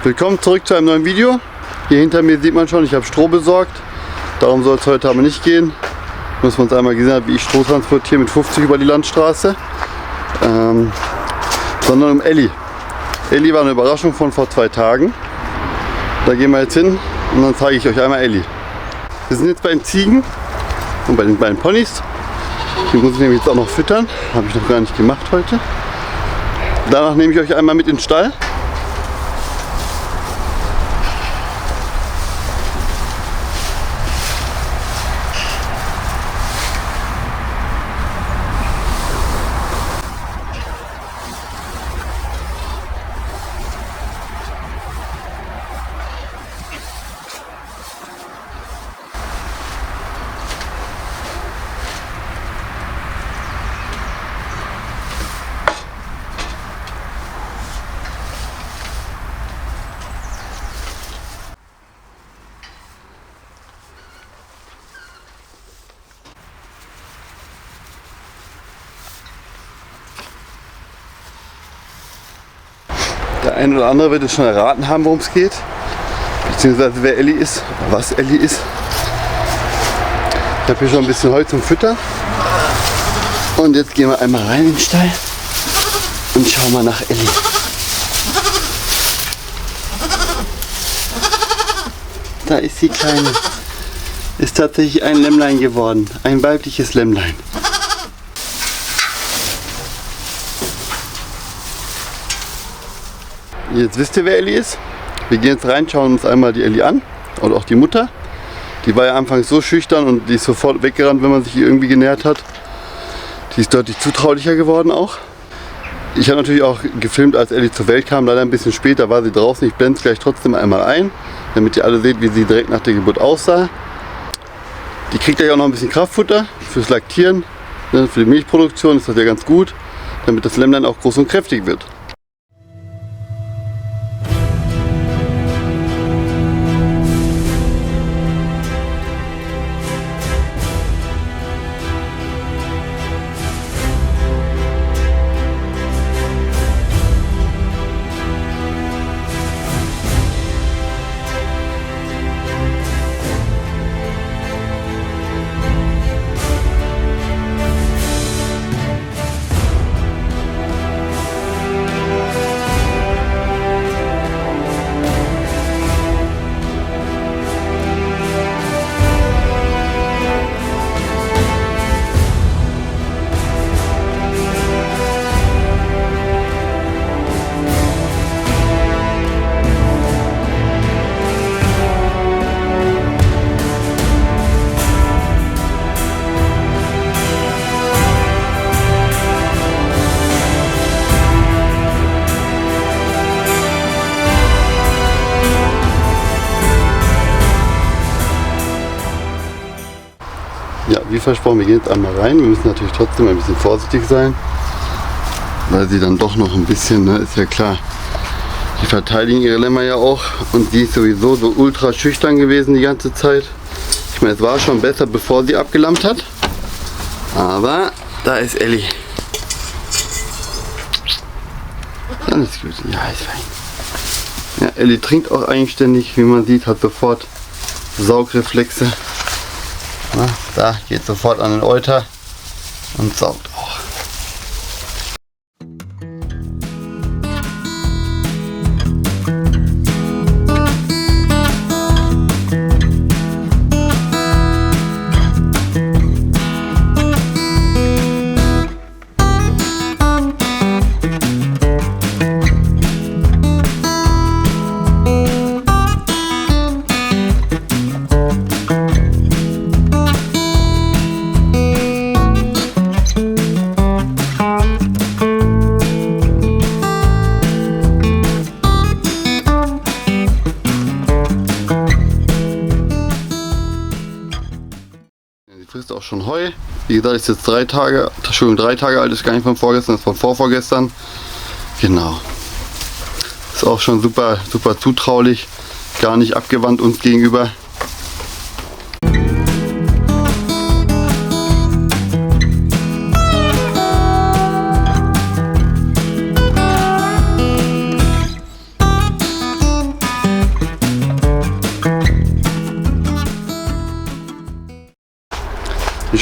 Willkommen zurück zu einem neuen Video. Hier hinter mir sieht man schon, ich habe Stroh besorgt. Darum soll es heute aber nicht gehen. Müssen wir uns einmal gesehen haben, wie ich Stroh transportiere mit 50 über die Landstraße. Sondern um Elli. Elli war eine Überraschung von vor 2 Tagen. Da gehen wir jetzt hin und dann zeige ich euch einmal Elli. Wir sind jetzt bei den Ziegen und bei den beiden Ponys. Die muss ich nämlich jetzt auch noch füttern. Habe ich noch gar nicht gemacht heute. Danach nehme ich euch einmal mit in den Stall. Der eine oder andere wird es schon erraten haben, worum es geht, beziehungsweise wer Elli ist, was Elli ist. Ich habe hier schon ein bisschen Heu zum Füttern und jetzt gehen wir einmal rein in den Stall und schauen mal nach Elli. Da ist die Kleine. Ist tatsächlich ein Lämmlein geworden, ein weibliches Lämmlein. Jetzt wisst ihr, wer Elli ist. Wir gehen jetzt rein, schauen uns einmal die Elli an und auch die Mutter. Die war ja anfangs so schüchtern und die ist sofort weggerannt, wenn man sich ihr irgendwie genähert hat. Die ist deutlich zutraulicher geworden auch. Ich habe natürlich auch gefilmt, als Elli zur Welt kam, leider ein bisschen später war sie draußen. Ich blende es gleich trotzdem einmal ein, damit ihr alle seht, wie sie direkt nach der Geburt aussah. Die kriegt ja auch noch ein bisschen Kraftfutter fürs Laktieren. Für die Milchproduktion ist das ja ganz gut, damit das Lämmlein auch groß und kräftig wird. Ja, wie versprochen, wir gehen jetzt einmal rein. Wir müssen natürlich trotzdem ein bisschen vorsichtig sein, weil sie dann doch noch ein bisschen, ne, ist ja klar, die verteidigen ihre Lämmer ja auch und sie ist sowieso so ultra schüchtern gewesen die ganze Zeit. Ich meine, es war schon besser, bevor sie abgelammt hat, aber da ist Elli. Dann ist gut, ja, ist fein. Ja, Elli trinkt auch eigenständig, wie man sieht, hat sofort Saugreflexe. Na, da geht sofort an den Euter und saugt auch. Frisst auch schon Heu. Wie gesagt, ist jetzt 3 Tage, Entschuldigung, 3 Tage alt, ist gar nicht von vorgestern, ist von vorvorgestern. Genau. Ist auch schon super, super zutraulich, gar nicht abgewandt uns gegenüber.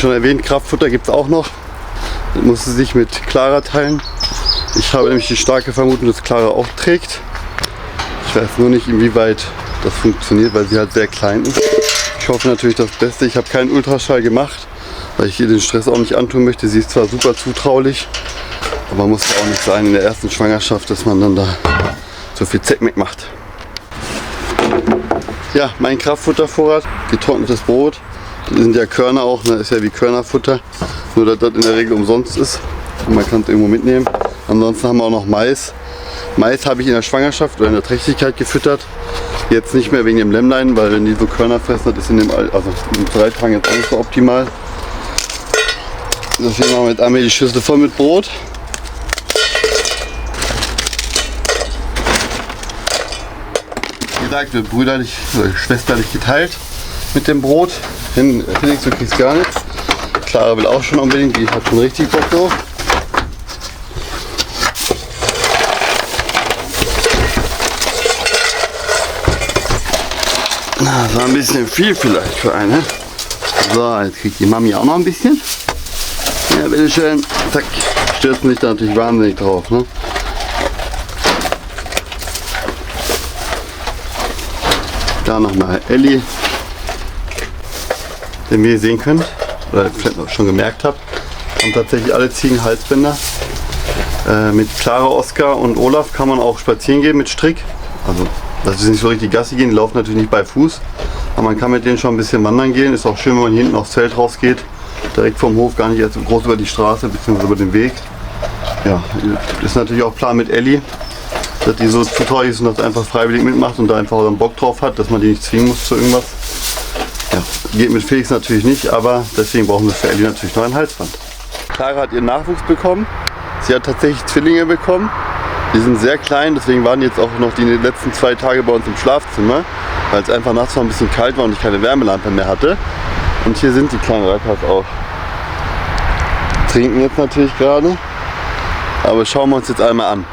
schon erwähnt, Kraftfutter gibt es auch noch. Das muss sie sich mit Clara teilen. Ich habe nämlich die starke Vermutung, dass Clara auch trägt. Ich weiß nur nicht, inwieweit das funktioniert, weil sie halt sehr klein ist. Ich hoffe natürlich das Beste. Ich habe keinen Ultraschall gemacht, weil ich ihr den Stress auch nicht antun möchte. Sie ist zwar super zutraulich, aber muss ja auch nicht sein in der ersten Schwangerschaft, dass man dann da so viel Zeckmeck macht. Ja, mein Kraftfuttervorrat, getrocknetes Brot. Das sind ja Körner auch, ne? Ist ja wie Körnerfutter. Nur dass das in der Regel umsonst ist und man kann es irgendwo mitnehmen. Ansonsten haben wir auch noch Mais. Mais habe ich in der Schwangerschaft oder in der Trächtigkeit gefüttert. Jetzt nicht mehr wegen dem Lämmlein, weil wenn die so Körner fressen, das ist in 3 Tagen jetzt auch nicht so optimal. Deswegen machen wir jetzt einmal die Schüssel voll mit Brot. Wie gesagt, wird brüderlich oder schwesterlich geteilt mit dem Brot. Felix, du kriegst gar nichts. Clara will auch schon unbedingt, die hat schon richtig Bock drauf. Na, das war ein bisschen viel vielleicht für eine. So, jetzt kriegt die Mami auch noch ein bisschen. Ja, bitteschön. Zack. Stürzen sich da natürlich wahnsinnig drauf. Ne? Da nochmal Elli. Den wie ihr sehen könnt, oder vielleicht auch schon gemerkt habt, haben tatsächlich alle Ziegen Halsbänder. Mit Clara, Oskar und Olaf kann man auch spazieren gehen mit Strick. Also, dass sie nicht so richtig Gassi gehen, die laufen natürlich nicht bei Fuß. Aber man kann mit denen schon ein bisschen wandern gehen. Ist auch schön, wenn man hier hinten aufs Feld rausgeht. Direkt vom Hof, gar nicht erst so groß über die Straße bzw. über den Weg. Ja, ist natürlich auch Plan mit Elli, dass die so zutraulich ist und das einfach freiwillig mitmacht und da einfach auch einen Bock drauf hat, dass man die nicht zwingen muss zu irgendwas. Ja, geht mit Felix natürlich nicht, aber deswegen brauchen wir für Elli natürlich noch ein Halsband. Clara hat ihren Nachwuchs bekommen. Sie hat tatsächlich Zwillinge bekommen. Die sind sehr klein, deswegen waren die jetzt auch noch die letzten 2 Tage bei uns im Schlafzimmer, weil es einfach nachts noch ein bisschen kalt war und ich keine Wärmelampe mehr hatte. Und hier sind die kleinen Rackers auch. Trinken jetzt natürlich gerade, aber schauen wir uns jetzt einmal an.